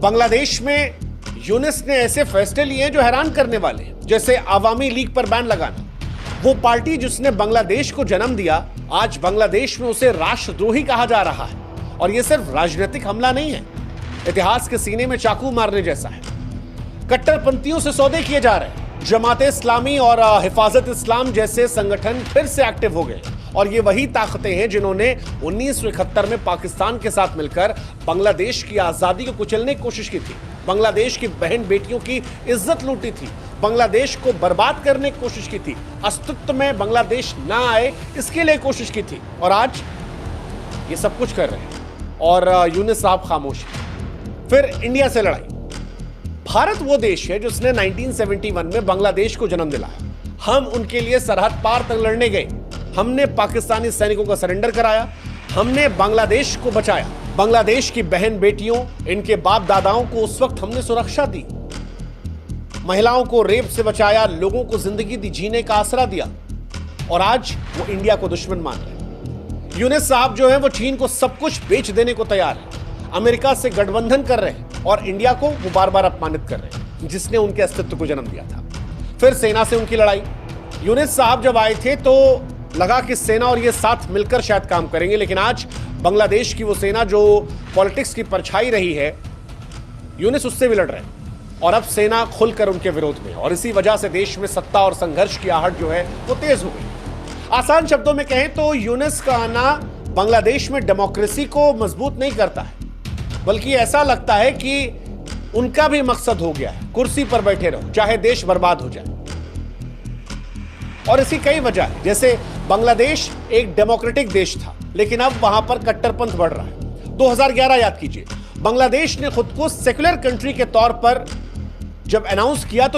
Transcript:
बांग्लादेश में यूनिस ने ऐसे फैसले लिए हैं जो हैरान करने वाले हैं, जैसे आवामी लीग पर बैन लगाना। वो पार्टी जिसने बांग्लादेश को जन्म दिया, आज बांग्लादेश में उसे राष्ट्रद्रोही कहा जा रहा है। और यह सिर्फ राजनीतिक हमला नहीं है, इतिहास के सीने में चाकू मारने जैसा है। कट्टरपंथियों से सौदे किए जा रहे हैं। जमात इस्लामी और हिफाजत इस्लाम जैसे संगठन फिर से एक्टिव हो गए और ये वही ताकतें हैं जिन्होंने 1971 में पाकिस्तान के साथ मिलकर बांग्लादेश की आजादी को कुचलने की कोशिश की थी, बांग्लादेश की बहन बेटियों की इज्जत लूटी थी, बांग्लादेश को बर्बाद करने की कोशिश की थी, अस्तित्व में बांग्लादेश ना आए इसके लिए कोशिश की थी। और आज ये सब कुछ कर रहे हैं और यूनिस साहब खामोश हैं। फिर इंडिया से लड़ाई। भारत वो देश है जिसने 1971 में बांग्लादेश को जन्म दिलाया। हम उनके लिए सरहद पार तक लड़ने गए। हमने पाकिस्तानी सैनिकों का सरेंडर कराया, हमने बांग्लादेश को बचाया। बांग्लादेश की बहन बेटियों, इनके बाप दादाओं को उस वक्त हमने सुरक्षा दी, महिलाओं को रेप से बचाया, लोगों को जिंदगी दी, जीने का आसरा दिया। और आज वो इंडिया को दुश्मन मान रहे हैं। यूनिस साहब जो है वो चीन को सब कुछ बेच देने को तैयार है, अमेरिका से गठबंधन कर रहे हैं और इंडिया को वो बार बार अपमानित कर रहे हैं जिसने उनके अस्तित्व को जन्म दिया था। फिर सेना से उनकी लड़ाई। यूनिस साहब जब आए थे तो लगा कि सेना और ये साथ मिलकर शायद काम करेंगे, लेकिन आज बांग्लादेश की वो सेना जो पॉलिटिक्स की परछाई रही है, यूनिस उससे भी लड़ रहे हैं और अब सेना खुलकर उनके विरोध में। और इसी वजह से देश में सत्ता और संघर्ष की आहट जो है वो तेज हो गई। आसान शब्दों में कहें तो यूनिस का आना बांग्लादेश में डेमोक्रेसी को मजबूत नहीं करता है, बल्कि ऐसा लगता है कि उनका भी मकसद हो गया है कुर्सी पर बैठे रहो चाहे देश बर्बाद हो जाए। और इसकी कई वजह है, जैसे बांग्लादेश एक डेमोक्रेटिक देश था लेकिन अब वहां पर कट्टरपंथ बढ़ रहा है। 2011 याद कीजिए, बांग्लादेश ने खुद को सेक्युलर कंट्री के तौर पर जब अनाउंस किया तो